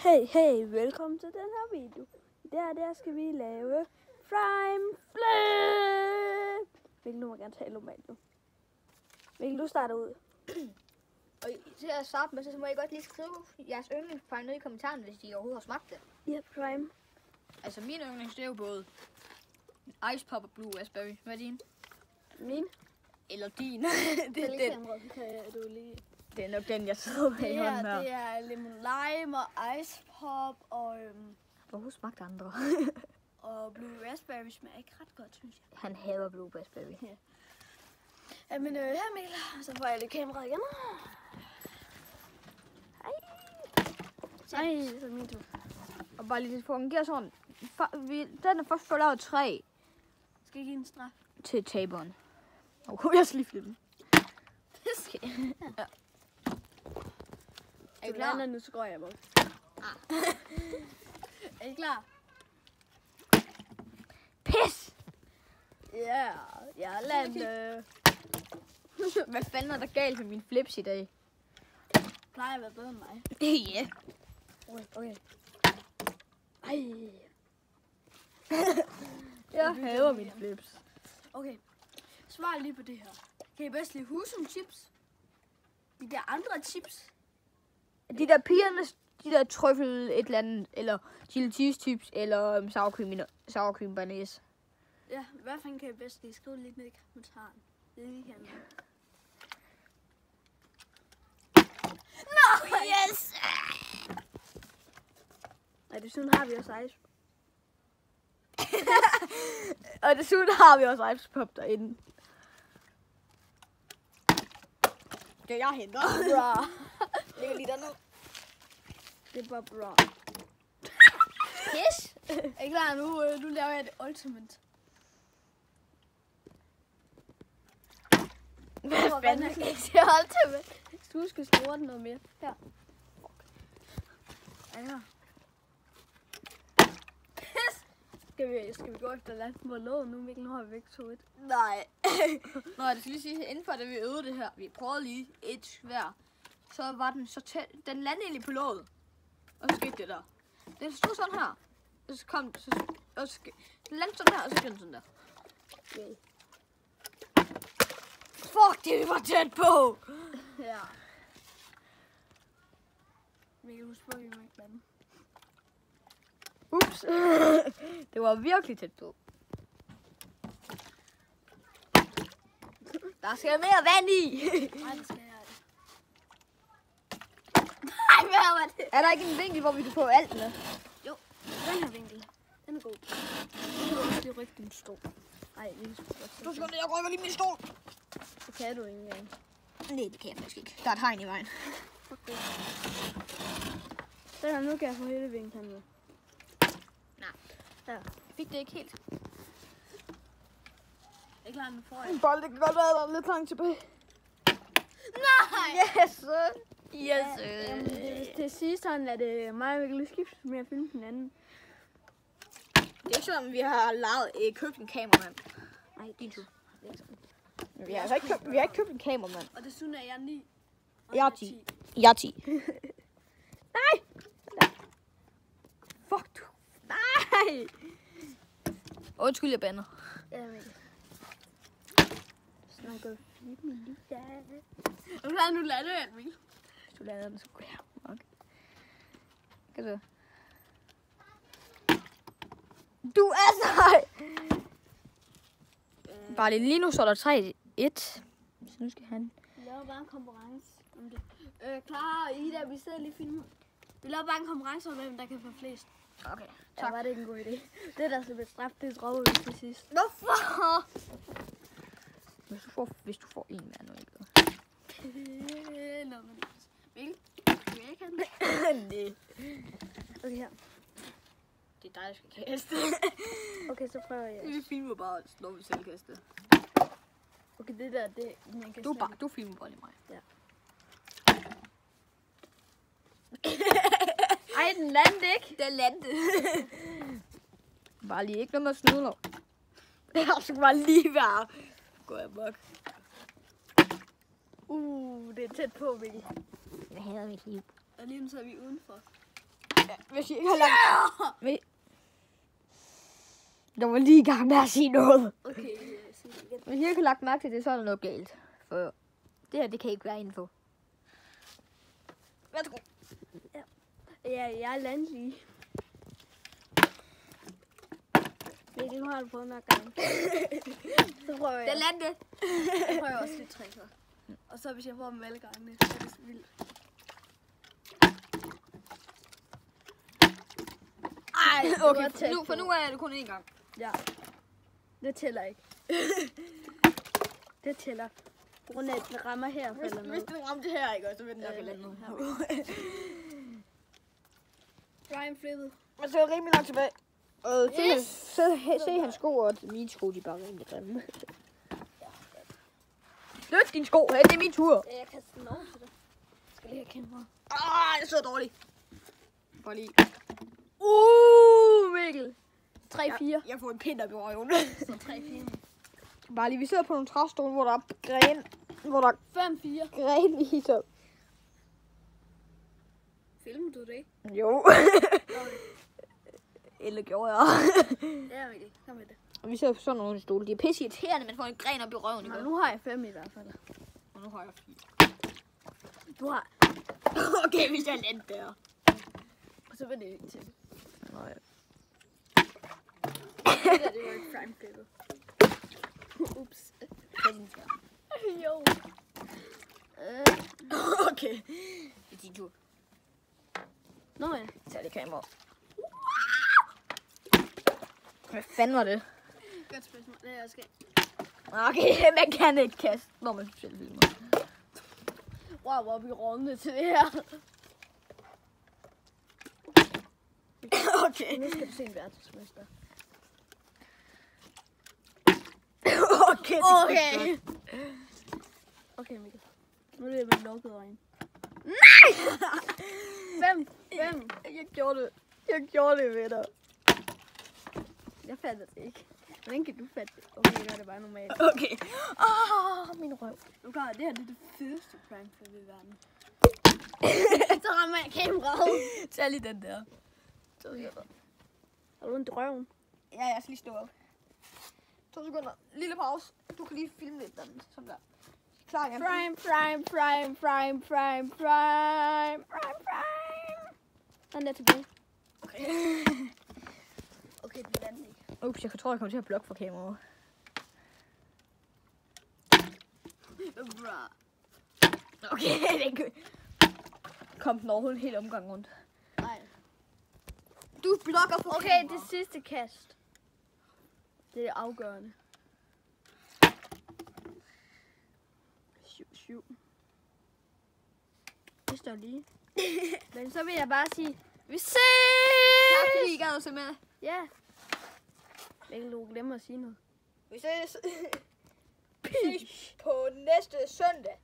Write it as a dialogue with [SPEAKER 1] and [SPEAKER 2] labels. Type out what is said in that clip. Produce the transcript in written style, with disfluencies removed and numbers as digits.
[SPEAKER 1] Hey, velkommen til den her video. Der skal vi lave Frame Flip. Mikkel, du må gerne tale normalt nu. Mikkel, du starter ud.
[SPEAKER 2] Og til at starte med, så må I godt lige skrive jeres yndlingsfejl ned i kommentarerne, hvis I overhovedet har smagt det.
[SPEAKER 1] Ja, Prime.
[SPEAKER 2] Altså min yndlings, det er jo både Ice Pop og Blue Raspberry. Hvad er din?
[SPEAKER 1] Min?
[SPEAKER 2] Eller din.
[SPEAKER 1] Det
[SPEAKER 2] Det er nok den, jeg sidder med i hånden her.
[SPEAKER 1] Det er lemon lime og ice pop og
[SPEAKER 2] Hvor smagt andre?
[SPEAKER 1] og blue raspberry smager ikke ret godt, synes jeg.
[SPEAKER 2] Han hader Blue Raspberry.
[SPEAKER 1] Ja, men her Mikkel, så får jeg det kamera igen. Hej. Hej, så er min tur.
[SPEAKER 2] Og bare lige fungerer sådan. Den er først lavet 3
[SPEAKER 1] Skal jeg give en straf?
[SPEAKER 2] til taberen. Jeg skal lige flippe.
[SPEAKER 1] Det skal
[SPEAKER 2] Ja.
[SPEAKER 1] Er I klar? Nu skruer jeg mig. Er I klar?
[SPEAKER 2] Pis!
[SPEAKER 1] Ja, jeg landede.
[SPEAKER 2] Hvad fanden er der galt med mine flips i dag?
[SPEAKER 1] Plejer at være bedre end mig.
[SPEAKER 2] Ja.
[SPEAKER 1] Okay. Ej.
[SPEAKER 2] Jeg hader mine flips.
[SPEAKER 1] Okay. Svar lige på det her. Kan I bedst lide Husum chips? De der andre chips?
[SPEAKER 2] De der pigernes, de der trøffel et eller andet, eller chili cheese chips, eller sour cream banæs.
[SPEAKER 1] Ja, hvad fanden kan I bedst lide? Skriv lidt ned i kommentaren. Det lige kan.
[SPEAKER 2] No, yes!
[SPEAKER 1] Og desuden har vi også ice.
[SPEAKER 2] Og desuden har vi også ice pop derinde. Det jeg henter.
[SPEAKER 1] Bra.
[SPEAKER 2] Ligger lige dernede.
[SPEAKER 1] Det er bare bra.
[SPEAKER 2] Pis!
[SPEAKER 1] Er I klar nu? Nu laver jeg det ultimate.
[SPEAKER 2] Hvad fanden er det til ultimate?
[SPEAKER 1] Du skal slå den noget mere. Her. Ja. Skal vi gå efter land på låget nu, Mikkel? Nu har vi væk 2-1.
[SPEAKER 2] Nej. Nå, det skal lige sige, inden for da vi øvede det her, vi prøvede lige et hver, så var den så tæt, den landede egentlig på låget. Og så skete det der. Den stod sådan her. Og så kom den landede sådan her, og så skete den sådan der.
[SPEAKER 1] Okay.
[SPEAKER 2] Fuck, det var tæt på!
[SPEAKER 1] Ja. Mikkel, husk på, at vi må ikke blande.
[SPEAKER 2] Ups. Det var virkelig tæt på. Der skal mere vand i.
[SPEAKER 1] Nej, det skal jeg ikke.
[SPEAKER 2] Nej, hvad var det? Er der ikke en vinkel, hvor vi kan få alt med?
[SPEAKER 1] Jo, den her vinkel. Den er god. Du kan også lige rykke din stol. Ej, vi skal godt.
[SPEAKER 2] Du skal jeg rykker lige min stol.
[SPEAKER 1] Det kan du ikke engang.
[SPEAKER 2] Nej, det kan jeg faktisk ikke. Der er et hegn i vejen.
[SPEAKER 1] Fuck det. Så nu kan jeg få hele vinklen med.
[SPEAKER 2] Nej.
[SPEAKER 1] Ja.
[SPEAKER 2] Jeg fik det ikke helt.
[SPEAKER 1] Er I klar, nu får jeg?
[SPEAKER 2] Bold, det kan godt være, der er lidt langt tilbage.
[SPEAKER 1] Nej!
[SPEAKER 2] Yes! Yes!
[SPEAKER 1] Hvis til sidst er det mig og Mikkel skifte med at filme den anden.
[SPEAKER 2] Det er ikke sådan, vi har købt en kameramand.
[SPEAKER 1] Nej,
[SPEAKER 2] Din tur.
[SPEAKER 1] det er ikke sådan.
[SPEAKER 2] Vi har altså ikke købt en kameramand.
[SPEAKER 1] Og desuden er jeg 9.
[SPEAKER 2] Jeg er 10. Jeg er 10. Nej! Fuck du. Nej! Undskyld, jeg bander.
[SPEAKER 1] Ja, Mikkel. Snakker 4 minutter. Og så nu lander jeg, Mikkel.
[SPEAKER 2] Hvis du lader den, så går jeg nok. Kan du? Du er sej! Bare lige nu, så er der 3-1. Så nu skal han...
[SPEAKER 1] Vi laver bare en konkurrence om det. Klar, I der, vi sidder lige filmer. Vi laver bare en konkurrence om, hvem der kan få flest.
[SPEAKER 2] Okay,
[SPEAKER 1] Tak. Ja, var det ikke en god idé. Det der skal blive straffet, det dropper vi til sidst.
[SPEAKER 2] Hvorfor? Hvis du får en mere nu, ikke?
[SPEAKER 1] Nå, men Mikkel, skal jeg ikke have den?
[SPEAKER 2] Nej.
[SPEAKER 1] Okay, her.
[SPEAKER 2] Det er dig, der skal kaste.
[SPEAKER 1] Okay, så prøver jeg.
[SPEAKER 2] Vi filmer bare, når vi selv kaste.
[SPEAKER 1] Okay, det der, det man kan
[SPEAKER 2] Du filmer bare lige mig.
[SPEAKER 1] Ja.
[SPEAKER 2] Ej, den landede ikke. Den landede. Bare lige ikke noget med snudler. Jeg skal bare lige være. Gå amok.
[SPEAKER 1] Det er tæt på, Mikkel.
[SPEAKER 2] Jeg hader mit liv.
[SPEAKER 1] Og lige nu så er vi udenfor.
[SPEAKER 2] Ja. Hvis I ikke har lagt... Jeg var lige i gang med at sige noget.
[SPEAKER 1] Okay, sig det igen.
[SPEAKER 2] Hvis I ikke har lagt mærke til det, så er der noget galt. For det her, det kan ikke være info. Værsgo.
[SPEAKER 1] Ja, jeg er landlig. Mikkel, nu har du fået nok gang. Så prøver jeg.
[SPEAKER 2] Det er landet.
[SPEAKER 1] Jeg prøver også lidt trick her. Og så hvis jeg får dem alle gangene, så er det vildt.
[SPEAKER 2] Ej,
[SPEAKER 1] var
[SPEAKER 2] okay.
[SPEAKER 1] tæt
[SPEAKER 2] For
[SPEAKER 1] på.
[SPEAKER 2] nu er det kun én gang.
[SPEAKER 1] Ja. Det tæller ikke. Det tæller. På grund af, at den rammer her.
[SPEAKER 2] Hvis den ramte her, ikke, så vil den nok lande nu.
[SPEAKER 1] Brian flippet.
[SPEAKER 2] Og så er rimelig langt tilbage. Og se hans sko, og mine sko, de er bare rimelig grimme. Flyt din sko, det er min tur.
[SPEAKER 1] Ja, jeg kan den over til dig. Skal lige have kamera.
[SPEAKER 2] Jeg sidder dårligt. Bare lige.
[SPEAKER 1] Mikkel. 3-4.
[SPEAKER 2] Jeg får en pind op i røven.
[SPEAKER 1] Så 3-4.
[SPEAKER 2] Bare lige, vi sidder på nogle træstole, hvor der er gren. Hvor der er
[SPEAKER 1] 5-4.
[SPEAKER 2] gren i, så...
[SPEAKER 1] Filmer du det ikke?
[SPEAKER 2] Jo. Eller gjorde jeg.
[SPEAKER 1] Ja, Mikkel. Kom med det.
[SPEAKER 2] Og vi sidder på sådan nogle stole. De er pisse irriterende, man får en gren op i røven.
[SPEAKER 1] Nå, nu har jeg 5 i hvert fald.
[SPEAKER 2] Og nu har jeg 4.
[SPEAKER 1] Du har.
[SPEAKER 2] Okay, hvis jeg lander der.
[SPEAKER 1] Og så vil det ikke til.
[SPEAKER 2] Nej.
[SPEAKER 1] Det der, det var ikke prime flippet. Ups. Jo.
[SPEAKER 2] Okay. Det er din tur.
[SPEAKER 1] Nå ja.
[SPEAKER 2] Tag det kamera. Hvad fanden var det?
[SPEAKER 1] Godt spørgsmål. Det er jeg skal.
[SPEAKER 2] Okay, man kan ikke kaste, når man selv filmer.
[SPEAKER 1] Wow, hvor er vi runde til det her.
[SPEAKER 2] Okay.
[SPEAKER 1] Nu skal du se en verdensmester.
[SPEAKER 2] Okay.
[SPEAKER 1] Okay. Okay, Mikkel. Nu er det med lukkede øjne.
[SPEAKER 2] Nej!
[SPEAKER 1] 5.
[SPEAKER 2] Jeg gjorde det ved dig.
[SPEAKER 1] Jeg fatter det ikke. Hvordan kan du fatte det? Okay, jeg gør det bare normalt.
[SPEAKER 2] Okay. Min røv.
[SPEAKER 1] Nu klarer det her, det er det fedeste prank for i verden. Så rammer jeg kameraet.
[SPEAKER 2] Tag lige den der.
[SPEAKER 1] Har du en drøm?
[SPEAKER 2] Ja, jeg skal lige stå op. 2 sekunder. Lille pause. Du kan lige filme lidt den. Sådan der. Klar igen.
[SPEAKER 1] Prime. Den er tilbage.
[SPEAKER 2] Okay.
[SPEAKER 1] Okay, det er den ikke.
[SPEAKER 2] Ups, jeg tror, jeg kommer til at blokke for kameraet.
[SPEAKER 1] Bra.
[SPEAKER 2] Okay, den kom den overhovedet en hel omgang rundt.
[SPEAKER 1] Nej.
[SPEAKER 2] Du blokker for
[SPEAKER 1] Okay, det sidste kast. Det er afgørende. 7. Det står lige. Men så vil jeg bare sige, vi ses!
[SPEAKER 2] Tak fordi I gad at se med.
[SPEAKER 1] Ja. Mikkel, du glemmer at sige noget.
[SPEAKER 2] Vi ses. Peace på næste søndag.